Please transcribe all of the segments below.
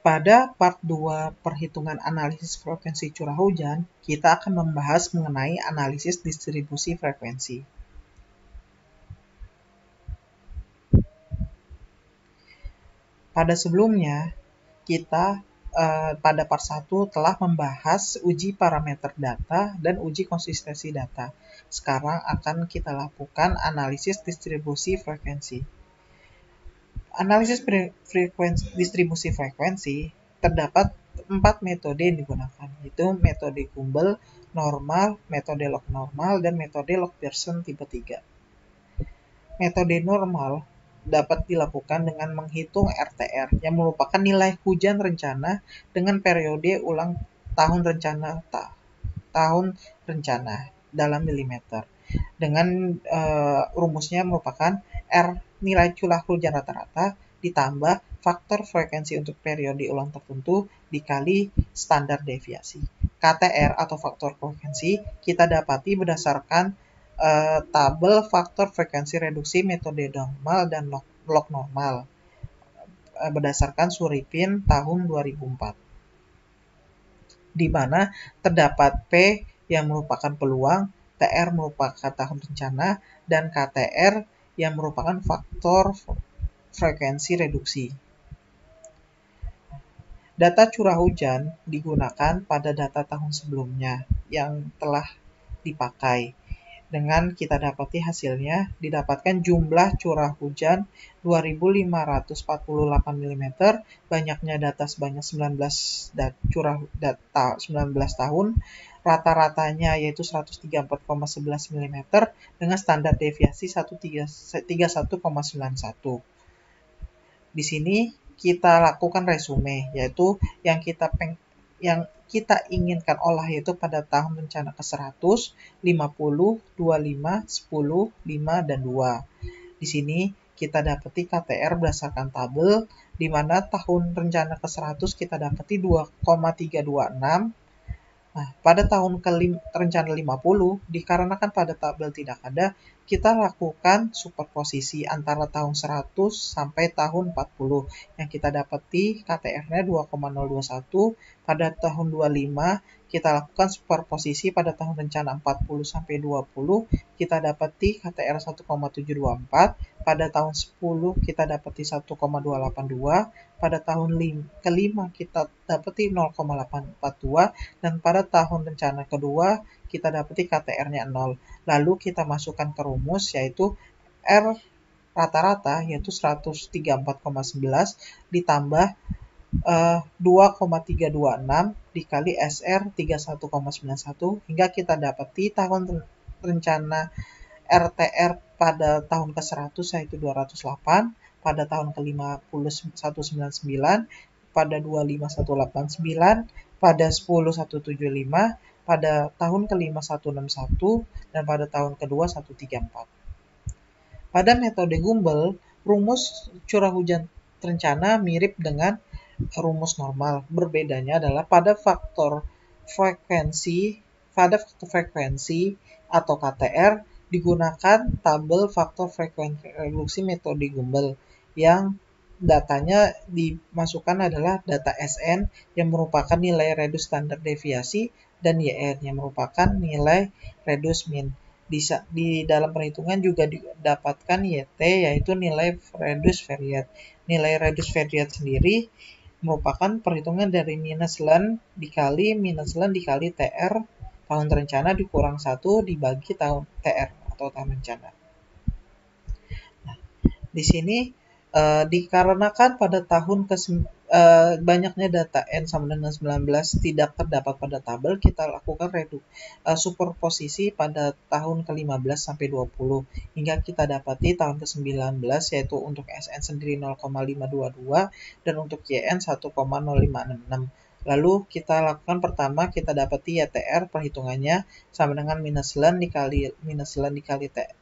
Pada part 2 perhitungan analisis frekuensi curah hujan, kita akan membahas mengenai analisis distribusi frekuensi. Pada sebelumnya, kita pada part 1 telah membahas uji parameter data dan uji konsistensi data. Sekarang akan kita lakukan analisis distribusi frekuensi. Analisis distribusi frekuensi terdapat 4 metode yang digunakan, yaitu metode Gumbel, normal, metode log normal, dan metode log Pearson tipe 3. Metode normal dapat dilakukan dengan menghitung RTR, yang merupakan nilai hujan rencana dengan periode ulang tahun rencana dalam milimeter. Dengan rumusnya merupakan R nilai curah hujan rata-rata ditambah faktor frekuensi untuk periode ulang tertentu dikali standar deviasi. KTR atau faktor frekuensi kita dapati berdasarkan tabel faktor frekuensi reduksi metode normal dan log normal berdasarkan Suripin tahun 2004. Di mana terdapat P yang merupakan peluang, TR merupakan tahun rencana, dan KTR yang merupakan faktor frekuensi reduksi. Data curah hujan digunakan pada data tahun sebelumnya yang telah dipakai. Dengan kita dapati hasilnya, didapatkan jumlah curah hujan 2.548 mm, banyaknya data sebanyak 19 tahun, rata-ratanya yaitu 134,11 mm dengan standar deviasi 131,91. Di sini kita lakukan resume, yaitu yang kita inginkan olah yaitu pada tahun rencana ke-100, 50, 25, 10, 5, dan 2. Di sini kita dapati KTR berdasarkan tabel, di mana tahun rencana ke-100 kita dapati 2,326. Nah, pada tahun rencana 50, dikarenakan pada tabel tidak ada, kita lakukan superposisi antara tahun 100 sampai tahun 40, yang kita dapati KTR-nya 2,021, pada tahun 25, kita lakukan superposisi pada tahun rencana 40 sampai 20, kita dapati KTR 1,724, pada tahun 10 kita dapati 1,282, pada tahun kelima kita dapati 0,842, dan pada tahun rencana kedua kita dapati KTR-nya 0. Lalu kita masukkan ke rumus yaitu R rata-rata yaitu 134,11 ditambah 2,326 dikali SR 31,91 hingga kita dapati tahun rencana RTR pada tahun ke-100 yaitu 208, pada tahun ke-50 199, pada 25189, pada 10175, pada tahun ke-5 161, dan pada tahun kedua 134. Pada metode Gumbel, rumus curah hujan rencana mirip dengan rumus normal. Berbedanya adalah pada faktor frekuensi atau KTR digunakan tabel faktor frekuensi reduksi metode Gumbel yang datanya dimasukkan adalah data SN yang merupakan nilai reduce standar deviasi dan YN yang merupakan nilai reduce mean. Di dalam perhitungan juga didapatkan YT yaitu nilai reduce variate. Nilai reduce variate sendiri merupakan perhitungan dari minus ln dikali TR tahun rencana dikurang 1 dibagi tahun TR atau tahun rencana. Nah, di sini dikarenakan pada tahun banyaknya data N sama dengan 19 tidak terdapat pada tabel, kita lakukan superposisi pada tahun ke-15 sampai 20 hingga kita dapati tahun ke-19 yaitu untuk SN sendiri 0,522 dan untuk YN 1,0566. Lalu kita lakukan pertama, kita dapati YTR perhitungannya sama dengan minus ln dikali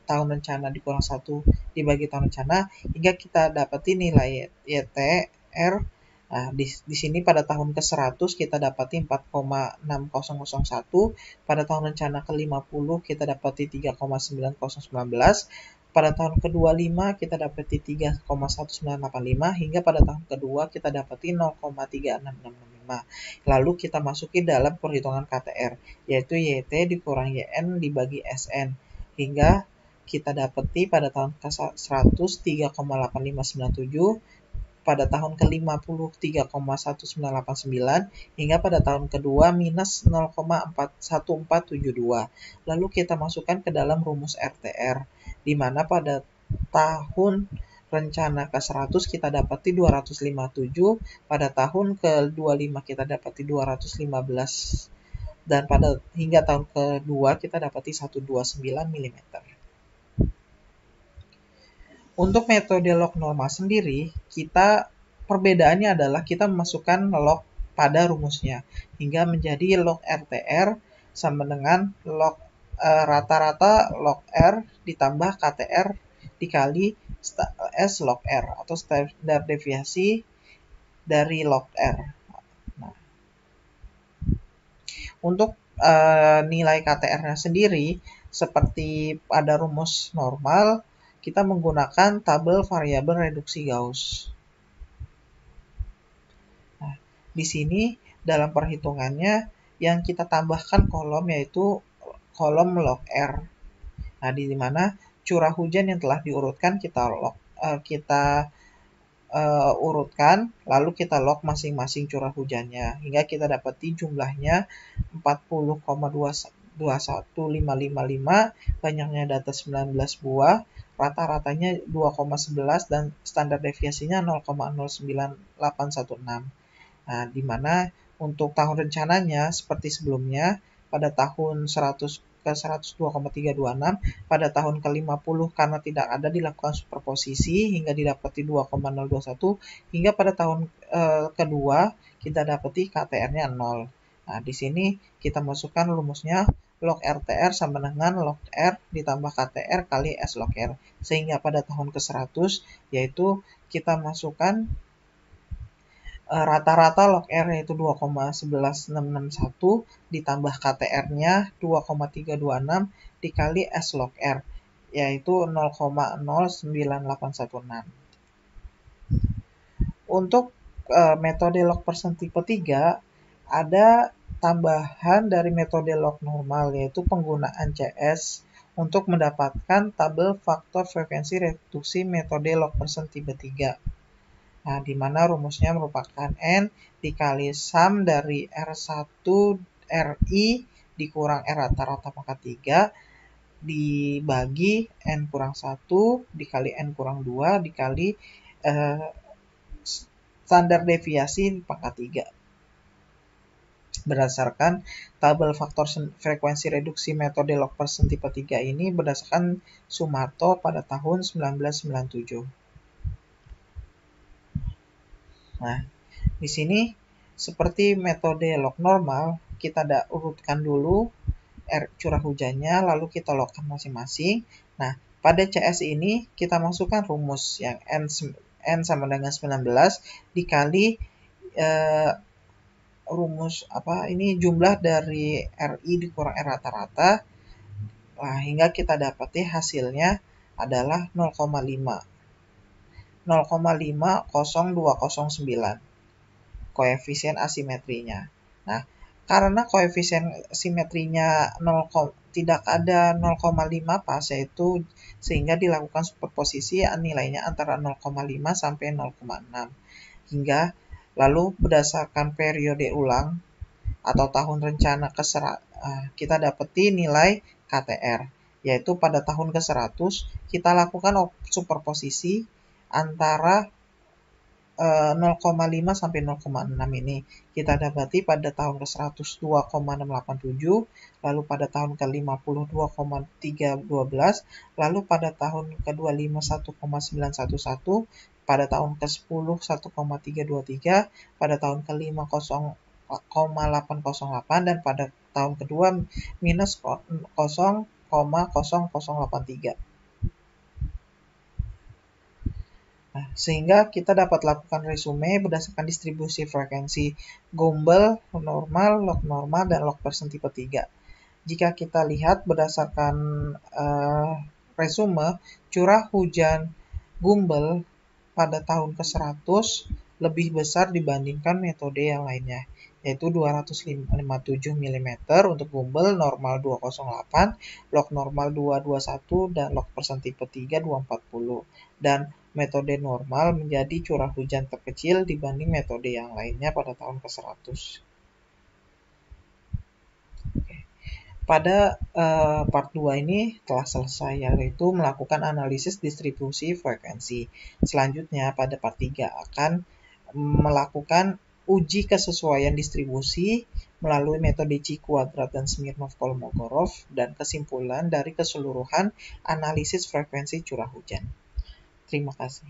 tahun rencana dikurang 1 dibagi tahun rencana hingga kita dapati nilai YTR. Nah, di sini pada tahun ke-100 kita dapati 4,6001, pada tahun rencana ke-50 kita dapati 3,9019, pada tahun ke-25 kita dapati 3,1985 hingga pada tahun kedua kita dapati 0,36665. Lalu kita masuki dalam perhitungan KTR, yaitu YT dikurang YN dibagi SN, hingga kita dapati pada tahun ke-100 3,8597, pada tahun ke-50 3,1989, hingga pada tahun kedua minus 0,1472. Lalu kita masukkan ke dalam rumus RTR, di mana pada tahun rencana ke-100 kita dapati 257, pada tahun ke-25 kita dapati 215, dan pada hingga tahun kedua kita dapati 129 mm. Untuk metode log normal sendiri, perbedaannya adalah kita memasukkan log pada rumusnya, hingga menjadi log RTR sama dengan rata-rata log R ditambah KTR dikali S log R, atau standar deviasi dari log R. Nah, untuk nilai KTR-nya sendiri, seperti pada rumus normal, kita menggunakan tabel variabel reduksi Gauss. Nah, di sini dalam perhitungannya yang kita tambahkan kolom yaitu kolom log R. Nah, di mana curah hujan yang telah diurutkan kita urutkan, lalu kita log masing-masing curah hujannya, hingga kita dapati jumlahnya 40,21555, banyaknya data 19 buah, rata-ratanya 2,11, dan standar deviasinya 0,09816. Nah, di mana untuk tahun rencananya seperti sebelumnya, pada tahun 100 ke 102,326, pada tahun ke-50 karena tidak ada dilakukan superposisi hingga didapati 2,021, hingga pada tahun kedua kita dapati KTR-nya 0. Nah, di sini kita masukkan rumusnya log RTR sama dengan log R ditambah KTR kali S log R, sehingga pada tahun ke-100 yaitu kita masukkan rata-rata log R yaitu 2,11661 ditambah KTR-nya 2,326 dikali S log R yaitu 0,09816. Untuk metode log persen tipe 3 ada tambahan dari metode log normal, yaitu penggunaan CS untuk mendapatkan tabel faktor frekuensi reduksi metode log persen tipe 3. Nah, di mana rumusnya merupakan N dikali sum dari R1 RI dikurang R rata-rata pangkat 3 dibagi N kurang 1 dikali N kurang 2 dikali standar deviasi pangkat 3. Berdasarkan tabel faktor frekuensi reduksi metode log persen tipe 3 ini berdasarkan Sumarto pada tahun 1997. Nah, di sini seperti metode log normal, kita urutkan dulu curah hujannya, lalu kita logkan masing-masing. Nah, pada CS ini kita masukkan rumus yang N sama dengan 19 dikali rumus jumlah dari RI dikurang R rata-rata. Nah, hingga kita dapati hasilnya adalah 0,50209 koefisien asimetrinya. Nah, karena koefisien simetrinya tidak ada 0,5 pas, yaitu sehingga dilakukan superposisi nilainya antara 0,5 sampai 0,6, hingga lalu berdasarkan periode ulang atau tahun rencana kita dapati nilai KTR, yaitu pada tahun ke-100 kita lakukan superposisi antara 0,5 sampai 0,6 ini. Kita dapati pada tahun ke-100 2,687, lalu pada tahun ke-50 2,312, lalu pada tahun ke-25 1,911, pada tahun ke-10 1,323, pada tahun ke-5 0,808, dan pada tahun kedua minus 0,0083. Nah, sehingga kita dapat lakukan resume berdasarkan distribusi frekuensi Gumbel, normal, log normal, dan log persen tipe 3. Jika kita lihat berdasarkan resume curah hujan Gumbel pada tahun ke-100 lebih besar dibandingkan metode yang lainnya, yaitu 257 mm untuk Gumbel normal 208, log normal 221, dan log persen tipe 3 240. Dan metode normal menjadi curah hujan terkecil dibanding metode yang lainnya pada tahun ke-100. Pada part 2 ini telah selesai, yaitu melakukan analisis distribusi frekuensi. Selanjutnya pada part 3 akan melakukan uji kesesuaian distribusi melalui metode Chi-kuadrat dan Smirnov-Kolmogorov dan kesimpulan dari keseluruhan analisis frekuensi curah hujan. Terima kasih.